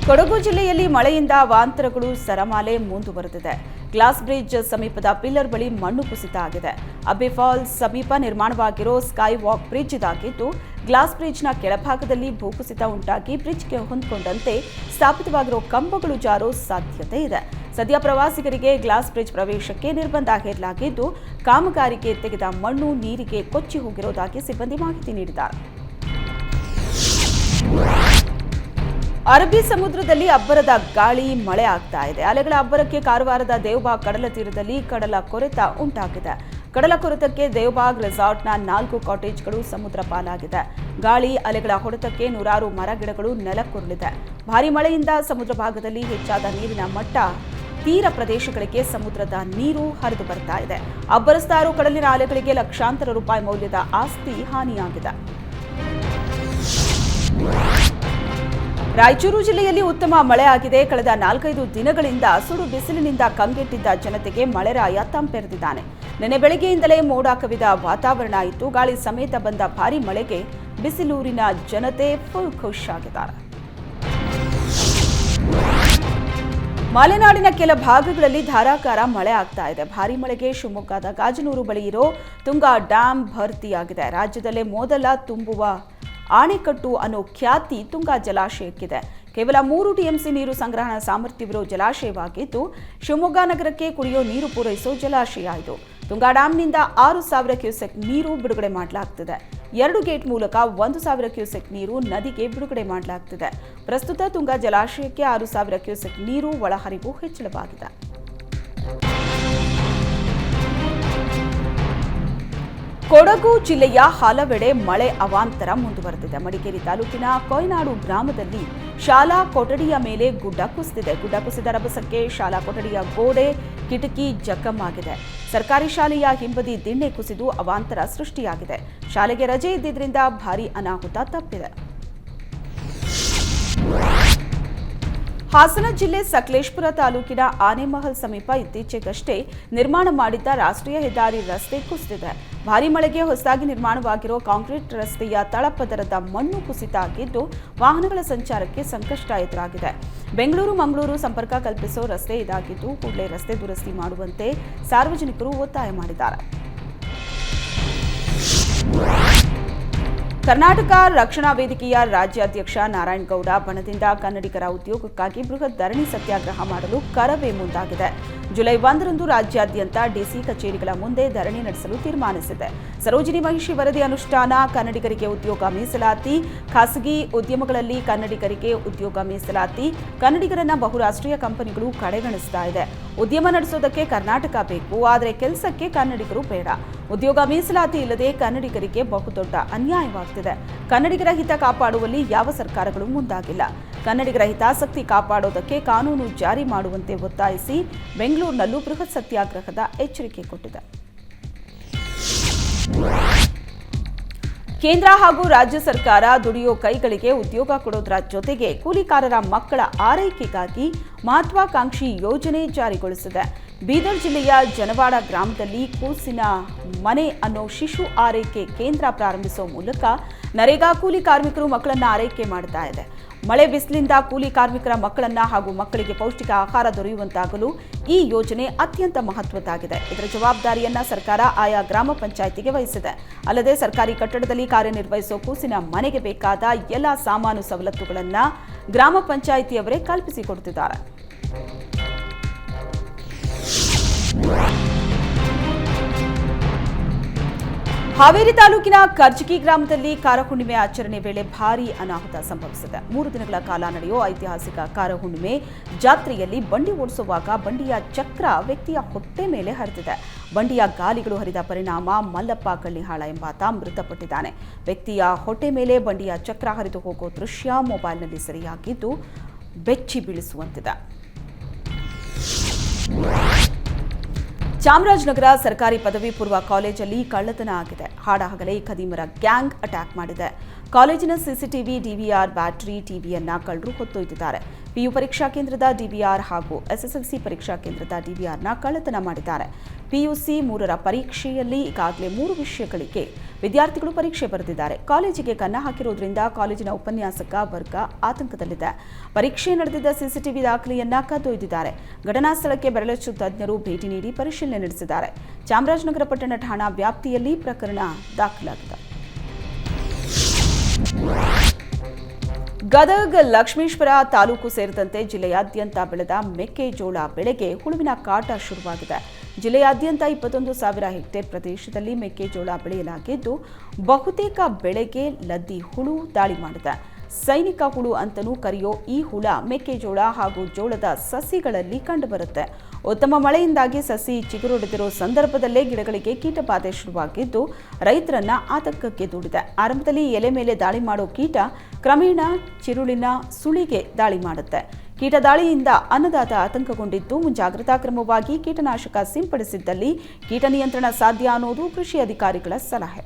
ಕೊಡಗು ಜಿಲ್ಲೆಯಲ್ಲಿ ಮಳೆಯಿಂದ ಅವಾಂತರಗಳು ಸರಮಾಲೆ ಮುಂದುವರೆದಿದೆ. ಗ್ಲಾಸ್ ಬ್ರಿಡ್ಜ್ ಸಮೀಪದ ಪಿಲ್ಲರ್ ಬಳಿ ಮಣ್ಣು ಕುಸಿತ ಆಗಿದೆ. ಅಬ್ಬೆ ಫಾಲ್ಸ್ ಸಮೀಪ ನಿರ್ಮಾಣವಾಗಿರೋ ಸ್ಕೈ ವಾಕ್ ಬ್ರಿಡ್ಜ್ ಇದಾಗಿದ್ದು, ಗ್ಲಾಸ್ ಬ್ರಿಡ್ಜ್ನ ಕೆಳಭಾಗದಲ್ಲಿ ಭೂಕುಸಿತ ಉಂಟಾಗಿ ಬ್ರಿಡ್ಜ್ಗೆ ಹೊಂದಿಕೊಂಡಂತೆ ಸ್ಥಾಪಿತವಾಗಿರೋ ಕಂಬಗಳು ಜಾರೋ ಸಾಧ್ಯತೆ ಇದೆ. ಸದ್ಯ ಪ್ರವಾಸಿಗರಿಗೆ ಗ್ಲಾಸ್ ಬ್ರಿಡ್ಜ್ ಪ್ರವೇಶಕ್ಕೆ ನಿರ್ಬಂಧ ಹೇರಲಾಗಿದ್ದು, ಕಾಮಗಾರಿಗೆ ತೆಗೆದ ಮಣ್ಣು ನೀರಿಗೆ ಕೊಚ್ಚಿ ಹೋಗಿರುವುದಾಗಿ ಸಿಬ್ಬಂದಿ ಮಾಹಿತಿ ನೀಡಿದ್ದಾರೆ. ಅರಬ್ಬಿ ಸಮುದ್ರದಲ್ಲಿ ಅಬ್ಬರದ ಗಾಳಿ ಮಳೆ ಆಗ್ತಾ ಇದೆ. ಅಲೆಗಳ ಅಬ್ಬರಕ್ಕೆ ಕಾರವಾರದ ದೇವಬಾಗ್ ಕಡಲ ತೀರದಲ್ಲಿ ಕಡಲ ಕೊರೆತ ಉಂಟಾಗಿದೆ. ಕಡಲ ಕೊರೆತಕ್ಕೆ ದೇವಬಾಗ್ ರೆಸಾರ್ಟ್ನ 4 ಕಾಟೇಜ್ಗಳು ಸಮುದ್ರ ಪಾಲಾಗಿದೆ. ಗಾಳಿ ಅಲೆಗಳ ಹೊಡೆತಕ್ಕೆ ನೂರಾರು ಮರಗಿಡಗಳು ನೆಲಕ್ಕುರುಳಿದೆ. ಭಾರೀ ಮಳೆಯಿಂದ ಸಮುದ್ರ ಭಾಗದಲ್ಲಿ ಹೆಚ್ಚಾದ ನೀರಿನ ಮಟ್ಟ ತೀರ ಪ್ರದೇಶಗಳಿಗೆ ಸಮುದ್ರದ ನೀರು ಹರಿದು ಬರ್ತಾ ಇದೆ. ಅಬ್ಬರಿಸ್ತಾ ಇರೋ ಕಡಲಿನ ಅಲೆಗಳಿಗೆ ಲಕ್ಷಾಂತರ ರೂಪಾಯಿ ಮೌಲ್ಯದ ಆಸ್ತಿ ಹಾನಿಯಾಗಿದೆ. ರಾಯಚೂರು ಜಿಲ್ಲೆಯಲ್ಲಿ ಉತ್ತಮ ಮಳೆ ಆಗಿದೆ. ಕಳೆದ 4-5 ದಿನಗಳಿಂದ ಸುಡು ಬಿಸಿಲಿನಿಂದ ಕಂಗೆಟ್ಟಿದ್ದ ಜನತೆಗೆ ಮಳೆರಾಯ ತಂಪೆರೆದಿದ್ದಾನೆ. ನಿನ್ನೆ ಬೆಳಗ್ಗೆಯಿಂದಲೇ ಮೋಡ ಕವಿದ ವಾತಾವರಣ ಇತ್ತು. ಗಾಳಿ ಸಮೇತ ಬಂದ ಭಾರೀ ಮಳೆಗೆ ಬಿಸಿಲೂರಿನ ಜನತೆ ಫುಲ್ ಖುಷಿಯಾಗಿದ್ದಾರೆ. ಮಲೆನಾಡಿನ ಕೆಲ ಭಾಗಗಳಲ್ಲಿ ಧಾರಾಕಾರ ಮಳೆ ಆಗ್ತಾ ಇದೆ. ಭಾರೀ ಮಳೆಗೆ ಶಿವಮೊಗ್ಗದ ಗಾಜನೂರು ಬಳಿ ಇರೋ ತುಂಗಾ ಡ್ಯಾಂ ಭರ್ತಿಯಾಗಿದೆ. ರಾಜ್ಯದಲ್ಲೇ ಮೊದಲ ತುಂಬುವ ಆಣೆಕಟ್ಟು ಅನ್ನೋ ಖ್ಯಾತಿ ತುಂಗಾ ಜಲಾಶಯಕ್ಕಿದೆ. ಕೇವಲ 3 ಟಿಎಂಸಿ ನೀರು ಸಂಗ್ರಹಣಾ ಸಾಮರ್ಥ್ಯವಿರೋ ಜಲಾಶಯವಾಗಿದ್ದು, ಶಿವಮೊಗ್ಗ ನಗರಕ್ಕೆ ಕುಡಿಯೋ ನೀರು ಪೂರೈಸೋ ಜಲಾಶಯ ಇದು. ತುಂಗಾ ಡ್ಯಾಂನಿಂದ 6,000 ಕ್ಯೂಸೆಕ್ ನೀರು ಬಿಡುಗಡೆ ಮಾಡಲಾಗ್ತಿದೆ. 2 ಗೇಟ್ ಮೂಲಕ 1,000 ಕ್ಯೂಸೆಕ್ ನೀರು ನದಿಗೆ ಬಿಡುಗಡೆ ಮಾಡಲಾಗ್ತಿದೆ. ಪ್ರಸ್ತುತ ತುಂಗಾ ಜಲಾಶಯಕ್ಕೆ 6,000 ಕ್ಯೂಸೆಕ್ ನೀರು ಒಳಹರಿವು ಹೆಚ್ಚಳವಾಗಿದೆ. ಕೊಡಗು ಜಿಲ್ಲೆಯ ಹಲವೆಡೆ ಮಳೆ ಅವಾಂತರ ಮುಂದುವರೆದಿದೆ. ಮಡಿಕೇರಿ ತಾಲೂಕಿನ ಕೊಯ್ನಾಡು ಗ್ರಾಮದಲ್ಲಿ ಶಾಲಾ ಕೊಠಡಿಯ ಮೇಲೆ ಗುಡ್ಡ ಕುಸಿದಿದೆ. ಗುಡ್ಡ ಕುಸಿದ ರಭಸಕ್ಕೆ ಶಾಲಾ ಕೊಠಡಿಯ ಗೋಡೆ, ಕಿಟಕಿ ಜಖಮಾಗಿದೆ. ಸರ್ಕಾರಿ ಶಾಲೆಯ ಹಿಂಬದಿ ದಿಣ್ಣೆ ಕುಸಿದು ಅವಾಂತರ ಸೃಷ್ಟಿಯಾಗಿದೆ. ಶಾಲೆಗೆ ರಜೆ ಇದ್ದಿದ್ರಿಂದ ಭಾರೀ ಅನಾಹುತ ತಪ್ಪಿದೆ. ಹಾಸನ ಜಿಲ್ಲೆ ಸಕಲೇಶಪುರ ತಾಲೂಕಿನ ಆನೆಮಹಲ್ ಸಮೀಪ ಇತ್ತೀಚೆಗಷ್ಟೇ ನಿರ್ಮಾಣ ಮಾಡಿದ್ದ ರಾಷ್ಟ್ರೀಯ ಹೆದ್ದಾರಿ ರಸ್ತೆ ಕುಸಿದಿದೆ. ಭಾರೀ ಮಳೆಗೆ ಹೊಸದಾಗಿ ನಿರ್ಮಾಣವಾಗಿರೋ ಕಾಂಕ್ರೀಟ್ ರಸ್ತೆಯ ತಳಪದರದ ಮಣ್ಣು ಕುಸಿತ ಆಗಿದ್ದು, ವಾಹನಗಳ ಸಂಚಾರಕ್ಕೆ ಸಂಕಷ್ಟ ಎದುರಾಗಿದೆ. ಬೆಂಗಳೂರು-ಮಂಗಳೂರು ಸಂಪರ್ಕ ಕಲ್ಪಿಸೋ ರಸ್ತೆ ಇದಾಗಿದ್ದು, ಕೂಡಲೇ ರಸ್ತೆ ದುರಸ್ತಿ ಮಾಡುವಂತೆ ಸಾರ್ವಜನಿಕರು ಒತ್ತಾಯ ಮಾಡಿದ್ದಾರೆ. ಕರ್ನಾಟಕ ರಕ್ಷಣಾ ವೇದಿಕೆಯ ರಾಜ್ಯಾಧ್ಯಕ್ಷ ನಾರಾಯಣಗೌಡ ಬಣದಿಂದ ಕನ್ನಡಿಗರ ಉದ್ಯೋಗಕ್ಕಾಗಿ ಬೃಹತ್ ಧರಣಿ ಸತ್ಯಾಗ್ರಹ ಮಾಡಲು ಕರವೇ ಮುಂದಾಗಿದೆ. ಜುಲೈ 1ರಂದು ರಾಜ್ಯಾದ್ಯಂತ ಡಿಸಿ ಕಚೇರಿಗಳ ಮುಂದೆ ಧರಣಿ ನಡೆಸಲು ತೀರ್ಮಾನಿಸಿದೆ. ಸರೋಜಿನಿ ಮಹಿಷಿ ವರದಿ ಅನುಷ್ಠಾನ, ಕನ್ನಡಿಗರಿಗೆ ಉದ್ಯೋಗ ಮೀಸಲಾತಿ, ಖಾಸಗಿ ಉದ್ಯಮಗಳಲ್ಲಿ ಕನ್ನಡಿಗರಿಗೆ ಉದ್ಯೋಗ ಮೀಸಲಾತಿ, ಕನ್ನಡಿಗರನ್ನ ಬಹುರಾಷ್ಟ್ರೀಯ ಕಂಪನಿಗಳು ಕಡೆಗಣಿಸ್ತಾ ಇದೆ. ಉದ್ಯಮ ನಡೆಸೋದಕ್ಕೆ ಕರ್ನಾಟಕ ಬೇಕು, ಆದರೆ ಕೆಲಸಕ್ಕೆ ಕನ್ನಡಿಗರು ಬೇಡ. ಉದ್ಯೋಗ ಮೀಸಲಾತಿ ಇಲ್ಲದೆ ಕನ್ನಡಿಗರಿಗೆ ಬಹುದೊಡ್ಡ ಅನ್ಯಾಯವಾಗ್ತಿದೆ. ಕನ್ನಡಿಗರ ಹಿತ ಕಾಪಾಡುವಲ್ಲಿ ಯಾವ ಸರ್ಕಾರಗಳು ಮುಂದಾಗಿಲ್ಲ. ಕನ್ನಡಿಗರ ಹಿತಾಸಕ್ತಿ ಕಾಪಾಡೋದಕ್ಕೆ ಕಾನೂನು ಜಾರಿ ಮಾಡುವಂತೆ ಒತ್ತಾಯಿಸಿ ಬೆಂಗಳೂರಿನಲ್ಲೂ ಬೃಹತ್ ಸತ್ಯಾಗ್ರಹದ ಎಚ್ಚರಿಕೆ ಕೊಟ್ಟಿದೆ. ಕೇಂದ್ರ ಹಾಗೂ ರಾಜ್ಯ ಸರ್ಕಾರ ದುಡಿಯೋ ಕೈಗಳಿಗೆ ಉದ್ಯೋಗ ಕೊಡೋದರ ಜೊತೆಗೆ ಕೂಲಿಕಾರರ ಮಕ್ಕಳ ಆರೈಕೆಗಾಗಿ ಮಹತ್ವಾಕಾಂಕ್ಷಿ ಯೋಜನೆ ಜಾರಿಗೊಳಿಸಿದೆ. ಬೀದರ್ ಜಿಲ್ಲೆಯ ಜನವಾಡ ಗ್ರಾಮದಲ್ಲಿ ಕೂಸಿನ ಮನೆ ಅನ್ನೋ ಶಿಶು ಆರೈಕೆ ಕೇಂದ್ರ ಪ್ರಾರಂಭಿಸುವ ಮೂಲಕ ನರೇಗಾ ಕೂಲಿ ಕಾರ್ಮಿಕರು ಮಕ್ಕಳನ್ನ ಆರೈಕೆ ಮಾಡ್ತಾ ಇದೆ. ಮಳೆ ಬಿಸಿಲಿಂದ ಕೂಲಿ ಕಾರ್ಮಿಕರ ಮಕ್ಕಳನ್ನ ಹಾಗೂ ಮಕ್ಕಳಿಗೆ ಪೌಷ್ಟಿಕ ಆಹಾರ ದೊರೆಯುವಂತಾಗಲು ಈ ಯೋಜನೆ ಅತ್ಯಂತ ಮಹತ್ವದ್ದಾಗಿದೆ. ಇದರ ಜವಾಬ್ದಾರಿಯನ್ನ ಸರ್ಕಾರ ಆಯಾ ಗ್ರಾಮ ಪಂಚಾಯಿತಿಗೆ ವಹಿಸಿದೆ. ಅಲ್ಲದೆ ಸರ್ಕಾರಿ ಕಟ್ಟಡದಲ್ಲಿ ಕಾರ್ಯನಿರ್ವಹಿಸುವ ಕೂಸಿನ ಮನೆಗೆ ಬೇಕಾದ ಎಲ್ಲ ಸಾಮಾನು ಸವಲತ್ತುಗಳನ್ನ ಗ್ರಾಮ ಪಂಚಾಯಿತಿಯವರೇ ಕಲ್ಪಿಸಿಕೊಡುತ್ತಿದ್ದಾರೆ. ಹಾವೇರಿ ತಾಲೂಕಿನ ಕರ್ಜಗಿ ಗ್ರಾಮದಲ್ಲಿ ಕಾರಹುಣ್ಣಿಮೆ ಆಚರಣೆ ವೇಳೆ ಭಾರೀ ಅನಾಹುತ ಸಂಭವಿಸಿದೆ. 3 ದಿನಗಳ ಕಾಲ ನಡೆಯುವ ಐತಿಹಾಸಿಕ ಕಾರಹುಣ್ಣಿಮೆ ಜಾತ್ರೆಯಲ್ಲಿ ಬಂಡಿ ಓಡಿಸುವಾಗ ಬಂಡಿಯ ಚಕ್ರ ವ್ಯಕ್ತಿಯ ಹೊಟ್ಟೆ ಮೇಲೆ ಹರಿದಿದೆ. ಬಂಡಿಯ ಗಾಲಿಗಳು ಹರಿದ ಪರಿಣಾಮ ಮಲ್ಲಪ್ಪ ಕಳ್ಳಿಹಾಳ ಎಂಬಾತ ಮೃತಪಟ್ಟಿದ್ದಾನೆ. ವ್ಯಕ್ತಿಯ ಹೊಟ್ಟೆ ಮೇಲೆ ಬಂಡಿಯ ಚಕ್ರ ಹರಿದು ಹೋಗುವ ದೃಶ್ಯ ಮೊಬೈಲ್ನಲ್ಲಿ ಸೆರೆಯಾಗಿದ್ದು ಬೆಚ್ಚಿ ಬೀಳಿಸುವಂತಿದೆ. ಚಾಮರಾಜನಗರ ಸರ್ಕಾರಿ ಪದವಿ ಪೂರ್ವ ಕಾಲೇಜಲ್ಲಿ ಕಳ್ಳತನ ಆಗಿದೆ. ಹಾಡಹಗಲೇ ಖದೀಮರ ಗ್ಯಾಂಗ್ ಅಟ್ಯಾಕ್ ಮಾಡಿದೆ. ಕಾಲೇಜಿನ ಸಿಸಿಟಿವಿ, ಡಿವಿಆರ್, ಬ್ಯಾಟರಿ, ಟಿವಿಯನ್ನ ಕಳ್ಳರು ಹೊತ್ತೊಯ್ದಿದ್ದಾರೆ. ಪಿಯು ಪರೀಕ್ಷಾ ಕೇಂದ್ರದ ಡಿವಿಆರ್ ಹಾಗೂ ಎಸ್ಎಸ್ಎಲ್ಸಿ ಪರೀಕ್ಷಾ ಕೇಂದ್ರದ ಡಿವಿಆರ್ನ ಕಳ್ಳತನ ಮಾಡಿದ್ದಾರೆ. ಪಿಯುಸಿ 3ರ ಪರೀಕ್ಷೆಯಲ್ಲಿ ಈಗಾಗಲೇ 3 ವಿಷಯಗಳಿಗೆ ವಿದ್ಯಾರ್ಥಿಗಳು ಪರೀಕ್ಷೆ ಬರೆದಿದ್ದಾರೆ. ಕಾಲೇಜಿಗೆ ಕನ್ನ ಹಾಕಿರುವುದರಿಂದ ಕಾಲೇಜಿನ ಉಪನ್ಯಾಸಕ ವರ್ಗ ಆತಂಕದಲ್ಲಿದೆ. ಪರೀಕ್ಷೆ ನಡೆದಿದ್ದ ಸಿಸಿಟಿವಿ ದಾಖಲೆಯನ್ನ ಕದ್ದೊಯ್ದಿದ್ದಾರೆ. ಘಟನಾ ಸ್ಥಳಕ್ಕೆ ಬೆರಳಚ್ಚು ತಜ್ಞರು ಭೇಟಿ ನೀಡಿ ಪರಿಶೀಲನೆ ನಡೆಸಿದ್ದಾರೆ. ಚಾಮರಾಜನಗರ ಪಟ್ಟಣ ಠಾಣಾ ವ್ಯಾಪ್ತಿಯಲ್ಲಿ ಪ್ರಕರಣ ದಾಖಲಾಗಿದೆ. ಗದಗ ಲಕ್ಷ್ಮೇಶ್ವರ ತಾಲೂಕು ಸೇರಿದಂತೆ ಜಿಲ್ಲೆಯಾದ್ಯಂತ ಬೆಳೆದ ಮೆಕ್ಕೆಜೋಳ ಬೆಳೆಗೆ ಹುಳುವಿನ ಕಾಟ ಶುರುವಾಗಿದೆ. ಜಿಲ್ಲೆಯಾದ್ಯಂತ 21,000 ಹೆಕ್ಟೇರ್ ಪ್ರದೇಶದಲ್ಲಿ ಮೆಕ್ಕೆಜೋಳ ಬೆಳೆಯಲಾಗಿದ್ದು ಬಹುತೇಕ ಬೆಳೆಗೆ ಲದ್ದಿ ಹುಳು ದಾಳಿ ಮಾಡಿದೆ. ಸೈನಿಕ ಹುಳು ಅಂತಲೂ ಕರೆಯೋ ಈ ಹುಳ ಮೆಕ್ಕೆಜೋಳ ಹಾಗೂ ಜೋಳದ ಸಸಿಗಳಲ್ಲಿ ಕಂಡುಬರುತ್ತೆ. ಉತ್ತಮ ಮಳೆಯಿಂದಾಗಿ ಸಸಿ ಚಿಗುರೊಡೆದಿರೋ ಸಂದರ್ಭದಲ್ಲೇ ಗಿಡಗಳಿಗೆ ಕೀಟಬಾಧೆ ಶುರುವಾಗಿದ್ದು ರೈತರನ್ನ ಆತಂಕಕ್ಕೆ ದೂಡಿದೆ. ಆರಂಭದಲ್ಲಿ ಎಲೆ ಮೇಲೆ ದಾಳಿ ಮಾಡೋ ಕೀಟ ಕ್ರಮೇಣ ಚಿರುಳಿನ ಸುಳಿಗೆ ದಾಳಿ ಮಾಡುತ್ತೆ. ಕೀಟ ದಾಳಿಯಿಂದ ಅನ್ನದಾತ ಆತಂಕಗೊಂಡಿದ್ದು ಮುಂಜಾಗ್ರತಾ ಕ್ರಮವಾಗಿ ಕೀಟನಾಶಕ ಸಿಂಪಡಿಸಿದ್ದಲ್ಲಿ ಕೀಟ ನಿಯಂತ್ರಣ ಸಾಧ್ಯ ಅನ್ನೋದು ಕೃಷಿ ಅಧಿಕಾರಿಗಳ ಸಲಹೆ.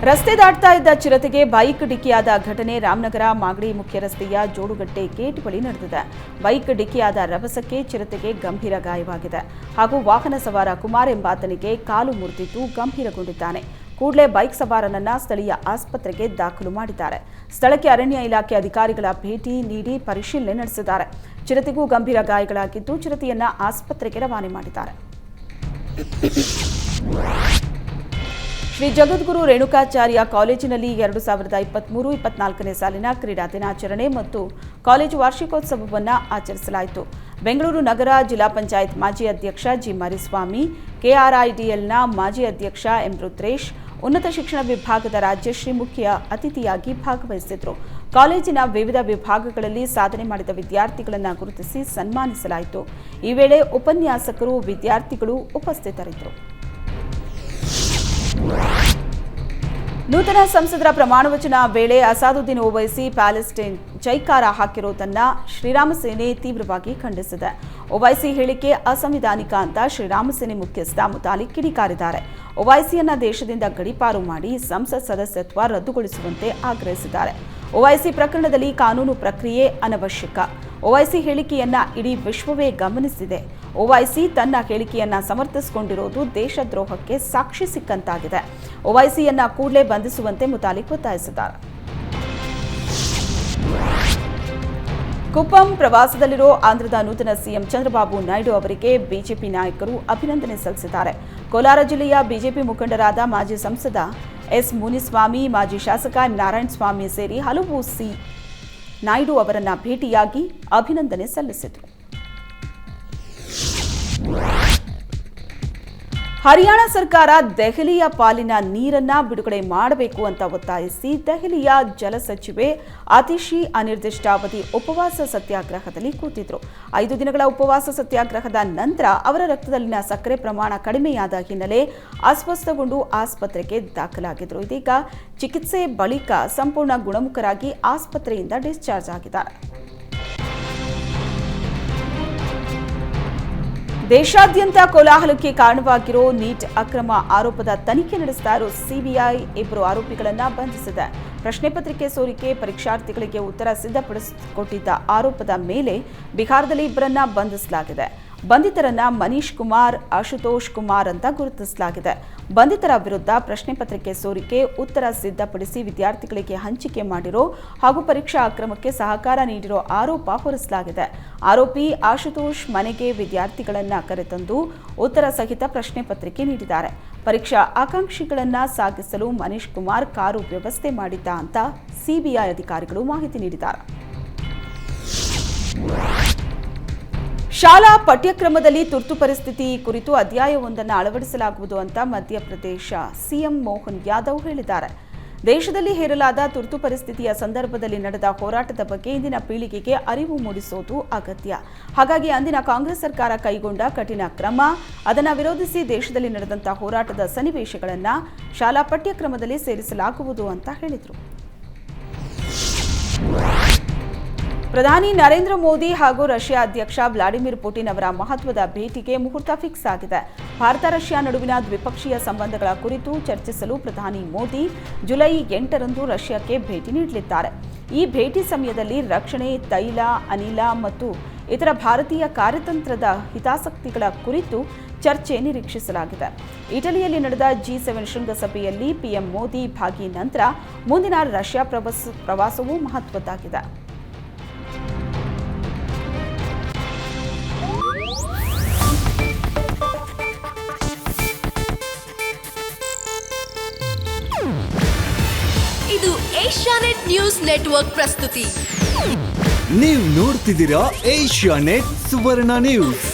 ರಸ್ತೆ ದಾಟ್ತಾ ಇದ್ದ ಚಿರತೆಗೆ ಬೈಕ್ ಡಿಕ್ಕಿಯಾದ ಘಟನೆ ರಾಮನಗರ ಮಾಗಡಿ ಮುಖ್ಯ ರಸ್ತೆಯ ಜೋಡುಗಟ್ಟೆ ಗೇಟ್ ಬಳಿ ನಡೆದಿದೆ. ಬೈಕ್ ಡಿಕ್ಕಿಯಾದ ರಭಸಕ್ಕೆ ಚಿರತೆಗೆ ಗಂಭೀರ ಗಾಯವಾಗಿದೆ ಹಾಗೂ ವಾಹನ ಸವಾರ ಕುಮಾರ್ ಎಂಬಾತನಿಗೆ ಕಾಲು ಮುರಿದಿದ್ದು ಗಂಭೀರಗೊಂಡಿದ್ದಾನೆ. ಕೂಡಲೇ ಬೈಕ್ ಸವಾರನನ್ನ ಸ್ಥಳೀಯ ಆಸ್ಪತ್ರೆಗೆ ದಾಖಲು ಮಾಡಿದ್ದಾರೆ. ಸ್ಥಳಕ್ಕೆ ಅರಣ್ಯ ಇಲಾಖೆ ಅಧಿಕಾರಿಗಳ ಭೇಟಿ ನೀಡಿ ಪರಿಶೀಲನೆ ನಡೆಸಿದ್ದಾರೆ. ಚಿರತೆಗೂ ಗಂಭೀರ ಗಾಯಗಳಾಗಿದ್ದು ಚಿರತೆಯನ್ನ ಆಸ್ಪತ್ರೆಗೆ ರವಾನೆ ಮಾಡಿದ್ದಾರೆ. ಶ್ರೀ ಜಗದ್ಗುರು ರೇಣುಕಾಚಾರ್ಯ ಕಾಲೇಜಿನಲ್ಲಿ 2023-24ನೇ ಸಾಲಿನ ಕ್ರೀಡಾ ದಿನಾಚರಣೆ ಮತ್ತು ಕಾಲೇಜು ವಾರ್ಷಿಕೋತ್ಸವವನ್ನು ಆಚರಿಸಲಾಯಿತು. ಬೆಂಗಳೂರು ನಗರ ಜಿಲ್ಲಾ ಪಂಚಾಯತ್ ಮಾಜಿ ಅಧ್ಯಕ್ಷ ಜಿ ಮರಿಸ್ವಾಮಿ, ಕೆಆರ್ಐಡಿಎಲ್ನ ಮಾಜಿ ಅಧ್ಯಕ್ಷ ಎಂ ರುದ್ರೇಶ್, ಉನ್ನತ ಶಿಕ್ಷಣ ವಿಭಾಗದ ರಾಜ್ಯಶ್ರೀ ಮುಖ್ಯ ಅತಿಥಿಯಾಗಿ ಭಾಗವಹಿಸಿದ್ರು. ಕಾಲೇಜಿನ ವಿವಿಧ ವಿಭಾಗಗಳಲ್ಲಿ ಸಾಧನೆ ಮಾಡಿದ ವಿದ್ಯಾರ್ಥಿಗಳನ್ನು ಗುರುತಿಸಿ ಸನ್ಮಾನಿಸಲಾಯಿತು. ಈ ವೇಳೆ ಉಪನ್ಯಾಸಕರು, ವಿದ್ಯಾರ್ಥಿಗಳು ಉಪಸ್ಥಿತರಿದ್ದರು. ನೂತನ ಸಂಸದರ ಪ್ರಮಾಣವಚನ ವೇಳೆ ಅಸಾದುದ್ದೀನ್ ಓವೈಸಿ ಪ್ಯಾಲೆಸ್ಟೈನ್ ಜೈಕಾರ ಹಾಕಿರೋದನ್ನ ಶ್ರೀರಾಮ ಸೇನೆ ತೀವ್ರವಾಗಿ ಖಂಡಿಸಿದೆ. ಓವೈಸಿ ಹೇಳಿಕೆ ಅಸಂವಿಧಾನಿಕ ಅಂತ ಶ್ರೀರಾಮ ಸೇನೆ ಮುಖ್ಯಸ್ಥ ಮುತಾಲಿಕ್ ಕಿಡಿಕಾರಿದ್ದಾರೆ. ಓವೈಸಿಯನ್ನ ದೇಶದಿಂದ ಗಡೀಪಾರು ಮಾಡಿ ಸಂಸತ್ ಸದಸ್ಯತ್ವ ರದ್ದುಗೊಳಿಸುವಂತೆ ಆಗ್ರಹಿಸಿದ್ದಾರೆ. ಓವೈಸಿ ಪ್ರಕರಣದಲ್ಲಿ ಕಾನೂನು ಪ್ರಕ್ರಿಯೆ ಅನವಶ್ಯಕ. ಓವೈಸಿ ಹೇಳಿಕೆಯನ್ನ ಇಡೀ ವಿಶ್ವವೇ ಗಮನಿಸಿದೆ. ಓವೈಸಿ ತನ್ನ ಹೇಳಿಕೆಯನ್ನ ಸಮರ್ಥಿಸಿಕೊಂಡಿರೋದು ದೇಶದ್ರೋಹಕ್ಕೆ ಸಾಕ್ಷಿ ಸಿಕ್ಕಂತಾಗಿದೆ. ಓವೈಸಿಯನ್ನ ಕೂಡಲೇ ಬಂಧಿಸುವಂತೆ ಮುತಾಲಿಕ್ ಒತ್ತಾಯಿಸಿದ್ದಾರೆ. ಕುಪ್ಪಂ ಪ್ರವಾಸದಲ್ಲಿರೋ ಆಂಧ್ರದ ನೂತನ ಸಿಎಂ ಚಂದ್ರಬಾಬು ನಾಯ್ಡು ಅವರಿಗೆ ಬಿಜೆಪಿ ನಾಯಕರು ಅಭಿನಂದನೆ ಸಲ್ಲಿಸಿದ್ದಾರೆ. ಕೋಲಾರ ಜಿಲ್ಲೆಯ ಬಿಜೆಪಿ ಮುಖಂಡರಾದ ಮಾಜಿ ಸಂಸದ ಎಸ್ ಮುನಿಸ್ವಾಮಿ, ಮಾಜಿ ಶಾಸಕ ನಾರಾಯಣಸ್ವಾಮಿ ಸೇರಿ ಹಲವು ನಾಯ್ಡು ಅವರನ್ನ ಭೇಟಿಯಾಗಿ ಅಭಿನಂದನೆ ಸಲ್ಲಿಸಿದರು. ಹರಿಯಾಣ ಸರ್ಕಾರ ದೆಹಲಿಯ ಪಾಲಿನ ನೀರನ್ನ ಬಿಡುಗಡೆ ಮಾಡಬೇಕು ಅಂತ ಒತ್ತಾಯಿಸಿ ದೆಹಲಿಯ ಜಲ ಸಚಿವೆ ಆತಿಶಿ ಅನಿರ್ದಿಷ್ಟಾವಧಿ ಉಪವಾಸ ಸತ್ಯಾಗ್ರಹದಲ್ಲಿ ಕೂತಿದ್ರು. 5 ದಿನಗಳ ಉಪವಾಸ ಸತ್ಯಾಗ್ರಹದ ನಂತರ ಅವರ ರಕ್ತದಲ್ಲಿನ ಸಕ್ಕರೆ ಪ್ರಮಾಣ ಕಡಿಮೆಯಾದ ಹಿನ್ನೆಲೆ ಅಸ್ವಸ್ಥಗೊಂಡು ಆಸ್ಪತ್ರೆಗೆ ದಾಖಲಾಗಿದ್ರು. ಇದೀಗ ಚಿಕಿತ್ಸೆ ಬಳಿಕ ಸಂಪೂರ್ಣ ಗುಣಮುಖರಾಗಿ ಆಸ್ಪತ್ರೆಯಿಂದ ಡಿಸ್ಚಾರ್ಜ್ ಆಗಿದ್ದಾರೆ. ದೇಶಾದ್ಯಂತ ಕೋಲಾಹಲಕ್ಕೆ ಕಾರಣವಾಗಿರೋ ನೀಟ್ ಅಕ್ರಮ ಆರೋಪದ ತನಿಖೆ ನಡೆಸ್ತಾ ಇರೋ ಸಿಬಿಐ 2 ಆರೋಪಿಗಳನ್ನು ಬಂಧಿಸಿದೆ. ಪ್ರಶ್ನೆ ಪತ್ರಿಕೆ ಸೋರಿಕೆ ಪರೀಕ್ಷಾರ್ಥಿಗಳಿಗೆ ಉತ್ತರ ಸಿದ್ಧಪಡಿಸಿಕೊಟ್ಟಿದ್ದ ಆರೋಪದ ಮೇಲೆ ಬಿಹಾರದಲ್ಲಿ ಇಬ್ಬರನ್ನ ಬಂಧಿಸಲಾಗಿದೆ. ಬಂಧಿತರನ್ನ ಮನೀಶ್ ಕುಮಾರ್, ಆಶುತೋಷ್ ಕುಮಾರ್ ಅಂತ ಗುರುತಿಸಲಾಗಿದೆ. ಬಂಧಿತರ ವಿರುದ್ಧ ಪ್ರಶ್ನೆ ಪತ್ರಿಕೆ ಸೋರಿಕೆ, ಉತ್ತರ ಸಿದ್ಧಪಡಿಸಿ ವಿದ್ಯಾರ್ಥಿಗಳಿಗೆ ಹಂಚಿಕೆ ಮಾಡಿರೋ ಹಾಗೂ ಪರೀಕ್ಷಾ ಅಕ್ರಮಕ್ಕೆ ಸಹಕಾರ ನೀಡಿರೋ ಆರೋಪ ಹೊರಿಸಲಾಗಿದೆ. ಆರೋಪಿ ಆಶುತೋಷ್ ಮನೆಗೆ ವಿದ್ಯಾರ್ಥಿಗಳನ್ನ ಕರೆತಂದು ಉತ್ತರ ಸಹಿತ ಪ್ರಶ್ನೆ ಪತ್ರಿಕೆ ನೀಡಿದ್ದಾರೆ. ಪರೀಕ್ಷಾ ಆಕಾಂಕ್ಷಿಗಳನ್ನ ಸಾಗಿಸಲು ಮನೀಶ್ ಕುಮಾರ್ ಕಾರು ವ್ಯವಸ್ಥೆ ಮಾಡಿದ್ದ ಅಂತ ಸಿಬಿಐ ಅಧಿಕಾರಿಗಳು ಮಾಹಿತಿ ನೀಡಿದ್ದಾರೆ. ಶಾಲಾ ಪಠ್ಯಕ್ರಮದಲ್ಲಿ ತುರ್ತು ಪರಿಸ್ಥಿತಿ ಕುರಿತು ಅಧ್ಯಾಯವೊಂದನ್ನು ಅಳವಡಿಸಲಾಗುವುದು ಅಂತ ಮಧ್ಯಪ್ರದೇಶ ಸಿಎಂ ಮೋಹನ್ ಯಾದವ್ ಹೇಳಿದ್ದಾರೆ. ದೇಶದಲ್ಲಿ ಹೇರಲಾದ ತುರ್ತು ಪರಿಸ್ಥಿತಿಯ ಸಂದರ್ಭದಲ್ಲಿ ನಡೆದ ಹೋರಾಟದ ಬಗ್ಗೆ ಇಂದಿನ ಪೀಳಿಗೆಗೆ ಅರಿವು ಮೂಡಿಸೋದು ಅಗತ್ಯ. ಹಾಗಾಗಿ ಅಂದಿನ ಕಾಂಗ್ರೆಸ್ ಸರ್ಕಾರ ಕೈಗೊಂಡ ಕಠಿಣ ಕ್ರಮ, ಅದನ್ನು ವಿರೋಧಿಸಿ ದೇಶದಲ್ಲಿ ನಡೆದಂತಹ ಹೋರಾಟದ ಸನ್ನಿವೇಶಗಳನ್ನು ಶಾಲಾ ಪಠ್ಯಕ್ರಮದಲ್ಲಿ ಸೇರಿಸಲಾಗುವುದು ಅಂತ ಹೇಳಿದರು. ಪ್ರಧಾನಿ ನರೇಂದ್ರ ಮೋದಿ ಹಾಗೂ ರಷ್ಯಾ ಅಧ್ಯಕ್ಷ ವ್ಲಾಡಿಮಿರ್ ಪುಟಿನ್ ಅವರ ಮಹತ್ವದ ಭೇಟಿಗೆ ಮುಹೂರ್ತ ಫಿಕ್ಸ್ ಆಗಿದೆ. ಭಾರತ ರಷ್ಯಾ ನಡುವಿನ ದ್ವಿಪಕ್ಷೀಯ ಸಂಬಂಧಗಳ ಕುರಿತು ಚರ್ಚಿಸಲು ಪ್ರಧಾನಿ ಮೋದಿ ಜುಲೈ 8ರಂದು ರಷ್ಯಾಕ್ಕೆ ಭೇಟಿ ನೀಡಲಿದ್ದಾರೆ. ಈ ಭೇಟಿ ಸಮಯದಲ್ಲಿ ರಕ್ಷಣೆ, ತೈಲ, ಅನಿಲ ಮತ್ತು ಇತರ ಭಾರತೀಯ ಕಾರ್ಯತಂತ್ರದ ಹಿತಾಸಕ್ತಿಗಳ ಕುರಿತು ಚರ್ಚೆ ನಿರೀಕ್ಷಿಸಲಾಗಿದೆ. ಇಟಲಿಯಲ್ಲಿ ನಡೆದ G7 ಶೃಂಗಸಭೆಯಲ್ಲಿ ಪಿಎಂ ಮೋದಿ ಭಾಗಿ ನಂತರ ಮುಂದಿನ ರಷ್ಯಾ ಪ್ರವಾಸವೂ ಮಹತ್ವದ್ದಾಗಿದೆ. ಇದು ಏಷ್ಯಾನೆಟ್ ನ್ಯೂಸ್ ನೆಟ್ವರ್ಕ್ ಪ್ರಸ್ತುತಿ. ನೀವು ನೋಡ್ತಿದ್ದೀರಾ ಏಷ್ಯಾನೆಟ್ ಸುವರ್ಣ ನ್ಯೂಸ್.